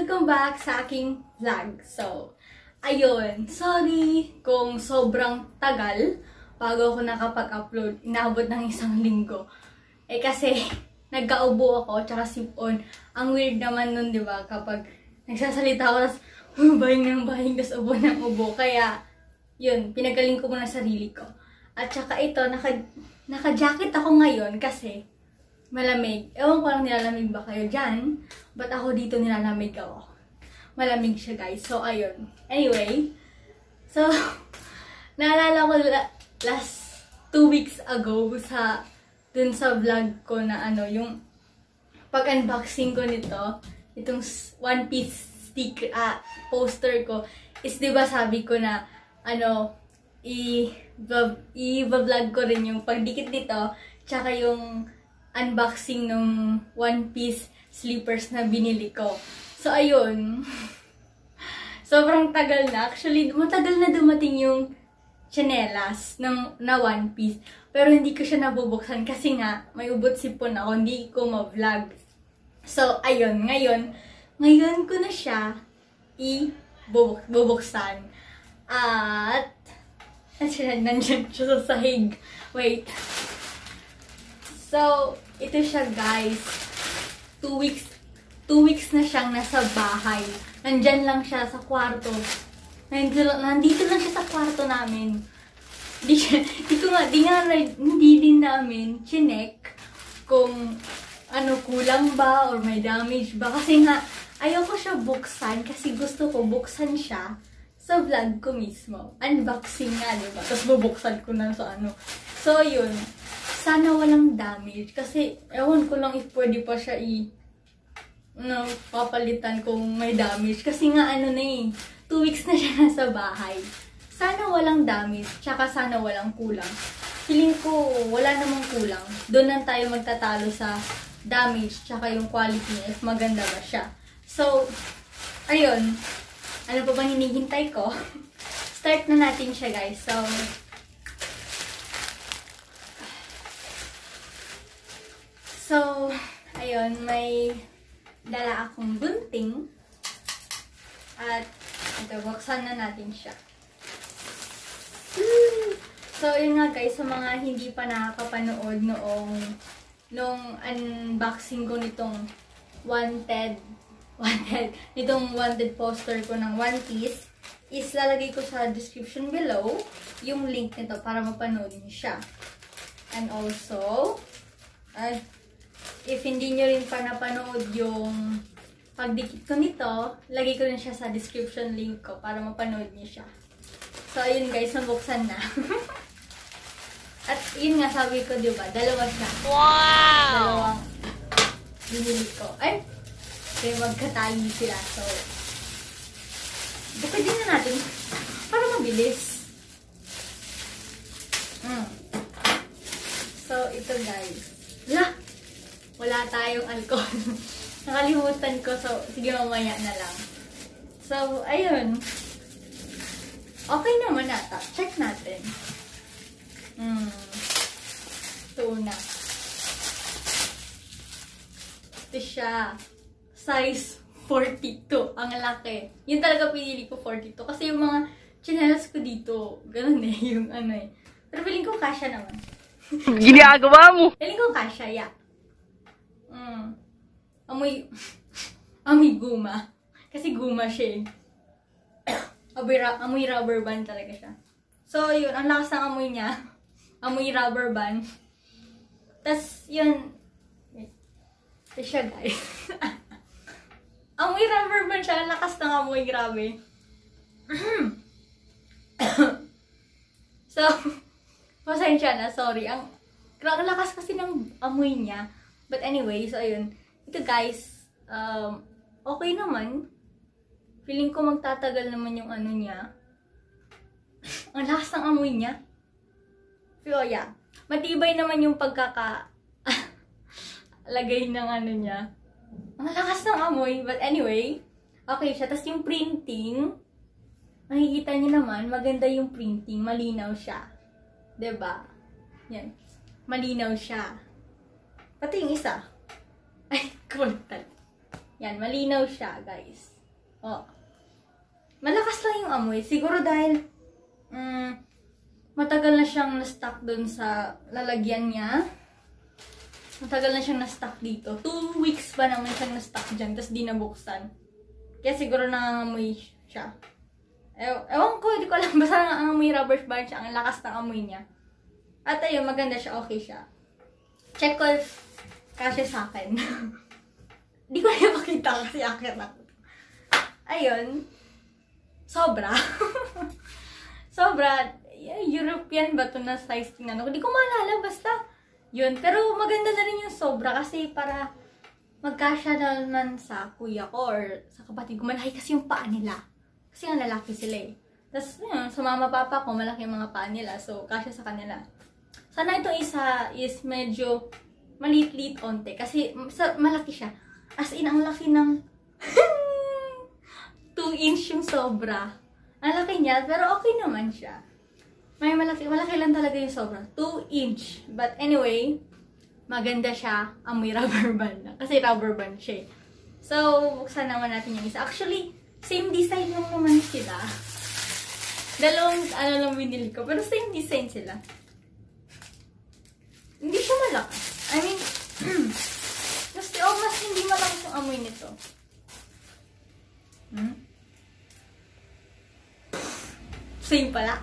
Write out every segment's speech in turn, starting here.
Welcome back sa aking vlog. So, ayun. Sorry kung sobrang tagal bago ako nakapag-upload. Inaabot ng 1 linggo. Kasi, nagkaubo ako, tsaka sip-on. Ang weird naman nun, di ba? Kapag nagsasalita ako, tapos bahing ng bahing, tapos ubo ng ubo. Kaya, yun, pinagaling ko muna sarili ko. At tsaka ito, naka-jacket ako ngayon kasi malamig. Ewan ko lang nilalamig ba kayo dyan. But ako dito nilalamig ako. Malamig siya guys. So ayun. Anyway. So, naalala ko last 2 weeks ago dun sa vlog ko na yung pag-unboxing ko nito. Itong One Piece sticker, poster ko. Is diba sabi ko na i-vlog ko rin yung pagdikit nito. Tsaka yung unboxing ng One Piece slippers na binili ko. So, ayun. Sobrang tagal na. Actually, matagal na dumating yung tsinelas na One Piece. Pero hindi ko siya nabubuksan kasi nga, may ubot sipon ako. Hindi ko ma-vlog. So, ayun. Ngayon ko na siya i-bubuksan. At, nandiyan siya sa sahig. Wait. So, ito siya guys. 2 weeks na siyang nasa bahay. Nandyan lang siya sa kwarto. Nandito lang siya sa kwarto namin. Hindi din namin chinek kung kulang ba or may damage ba. Kasi nga, ayoko siya buksan kasi gusto ko buksan siya sa vlog ko mismo. Unboxing nga, diba? Tapos bubuksan ko na sa So, yun. Sana walang damage. Kasi, ewan ko lang if pwede pa siya papalitan kung may damage. Kasi nga, 2 weeks na siya nasa bahay. Sana walang damage. Tsaka sana walang kulang. Feeling ko, wala namang kulang. Doon lang tayo magtatalo sa damage. Tsaka yung quality niya, if maganda ba siya. So, ayun. Ano pa bang hinihintay ko? Start na natin siya, guys. So, ayun, may dala akong gunting. At, ito, buksan na natin siya. So, yun nga guys, sa mga hindi pa nakapapanood noong unboxing ko nitong wanted poster ko ng One Piece, is lalagay ko sa description below yung link nito para mapanood niyo siya. And also, if hindi nyo rin pa napanood yung pagdikit ko nito, lagay ko rin siya sa description link ko para mapanood nyo siya. So, ayun guys, nabuksan na. At yun nga, sabi ko, diba, dalawa siya. Wow! Dalawang binili ko. Ay! Kaya magkatayi sila. So, bukod din na natin para mabilis. So, ito guys. Wala tayong alcohol. Nakalimutan ko. So, sige mamaya na lang. So, ayun. Okay naman ata. Check natin. Ito na. Ito siya. Size 42. Ang laki. Yun talaga pinili ko 42. Kasi yung mga chinelas ko dito, ganun yung Pero feeling ko kasya naman. Ginagawa mo! Feeling ko kasya, yeah. Amoy guma. Kasi guma siya amoy rubber band talaga siya. So, yun. Ang lakas ng amoy niya. Amoy rubber band. Tas, yun. Ito siya, guys. Amoy rubber band siya. Ang lakas ng amoy. Grabe. So, pasensya na. Sorry. Ang lakas kasi ng amoy niya. But anyway, so ayun. Ito guys, okay naman. Feeling ko magtatagal naman yung niya. Ang lakas ng amoy niya. So yeah, matibay naman yung lagay ng niya. Ang lakas ng amoy. But anyway, okay siya. Tapos yung printing, makikita niyo naman, maganda yung printing. Malinaw siya. 'Di ba? Yan. Malinaw siya. Pati yung isa. Ay, kultal. Yan, malinaw siya, guys. Oh. Malakas lang yung amoy. Siguro dahil matagal na siyang na-stuck dun sa lalagyan niya. Matagal na siyang na-stuck dito. 2 weeks pa naman siyang na-stuck dyan, tapos di nabuksan. Kaya siguro nangangamoy siya. Ewan ko, hindi ko alam. Basta nangangamoy rubber band siya. Ang lakas ng amoy niya. At ayun, maganda siya. Okay siya. Check ko if kasya sa akin. Di ko na makita kasi akit ako. Ayun. Sobra. Sobra. European ba ito na size? Tingnan ako. Di ko maalala. Basta yun. Pero maganda na rin yung sobra kasi para magkasya naman sa kuya ko or sa kapatid ko. Malaki kasi yung paa nila. Kasi ang lalaki sila eh. Tapos yun, sa mama papa ko, malaki yung mga paa nila. So, kasya sa kanila. Sana itong isa is medyo maliit-liit onte. Kasi malaki siya. As in, ang laki ng 2 inch yung sobra. Ang laki niya, pero okay naman siya. May malaki lang talaga yung sobra. 2 inch. But anyway, maganda siya. Amoy rubber band na. Kasi rubber band siya. So, buksan naman natin yung isa. Actually, same design lang naman sila. Dalawang lang binili ko. Pero same design sila. Hindi siya malakas. I mean, mas hindi malakas yung amoy nito. Same pala.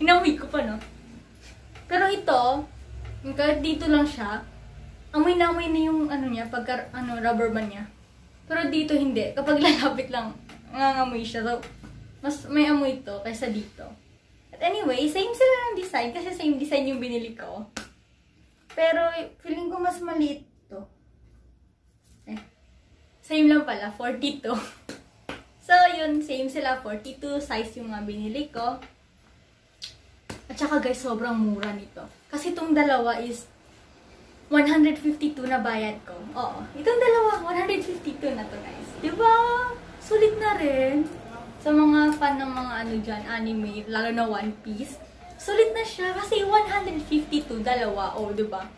Inamoy ko pa, no? Pero ito, kahit dito lang siya, amoy na yung niya, pagka rubber band niya. Pero dito hindi. Kapag lalapit lang, nangangamoy siya. So, mas may amoy ito kaysa dito. At anyway, same sila ng design kasi same design yung binili ko. Pero, feeling ko mas maliit to. Same lang pala, 42. So, yun, same sila, 42 size yung mga binili ko. At saka guys, sobrang mura nito. Kasi itong dalawa is 152 na bayad ko. Oo, itong dalawa, 152 na to guys. Diba? Sulit na rin. Sa mga fan ng mga dyan, anime, lalo na One Piece. Sulit na siya kasi 152 dalawa. O, diba?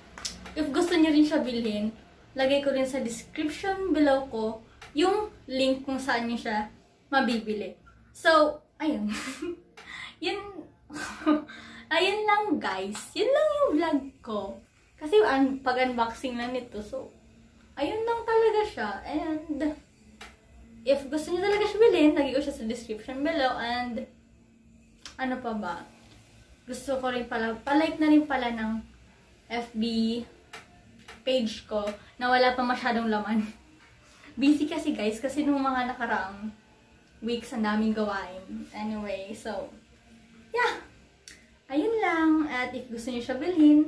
If gusto niyo rin siya bilhin, lagay ko rin sa description below ko yung link kung saan niyo siya mabibili. So, ayun. Ayun lang guys. Yun lang yung vlog ko. Kasi pag-unboxing lang nito. So, ayun lang talaga siya. And, if gusto niyo talaga siya bilhin, lagay ko siya sa description below. And, ano pa ba? Gusto ko rin pala, palike na rin pala ng FB page ko na wala pa masyadong laman. Busy kasi guys, kasi nung mga nakaraang weeks ang daming gawain. Anyway, so, yeah. Ayun lang. At if gusto niyo siya bilhin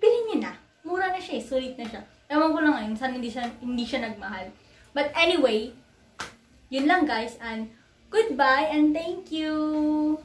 niyo na. Mura na siya eh. Sulit na siya. Ewan ko lang ngayon, sana hindi siya nagmahal. But anyway, yun lang guys. And goodbye and thank you!